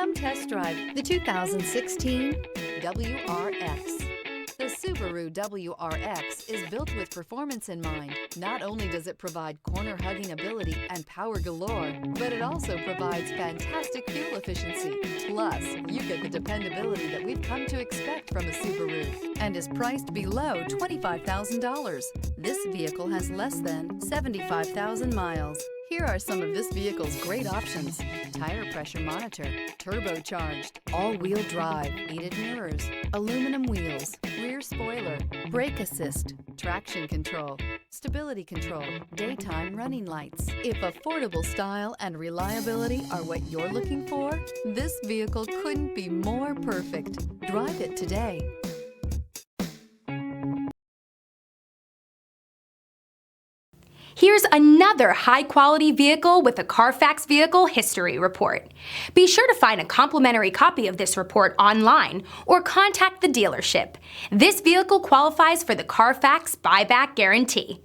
Come test drive the 2016 WRX. The Subaru WRX is built with performance in mind. Not only does it provide corner-hugging ability and power galore, but it also provides fantastic fuel efficiency. Plus, you get the dependability that we've come to expect from a Subaru and is priced below $25,000. This vehicle has less than 75,000 miles. Here are some of this vehicle's great options: tire pressure monitor, turbocharged, all-wheel drive, heated mirrors, aluminum wheels, rear spoiler, brake assist, traction control, stability control, daytime running lights. If affordable style and reliability are what you're looking for, this vehicle couldn't be more perfect. Drive it today. Here's another high-quality vehicle with a Carfax Vehicle History Report. Be sure to find a complimentary copy of this report online or contact the dealership. This vehicle qualifies for the Carfax Buyback Guarantee.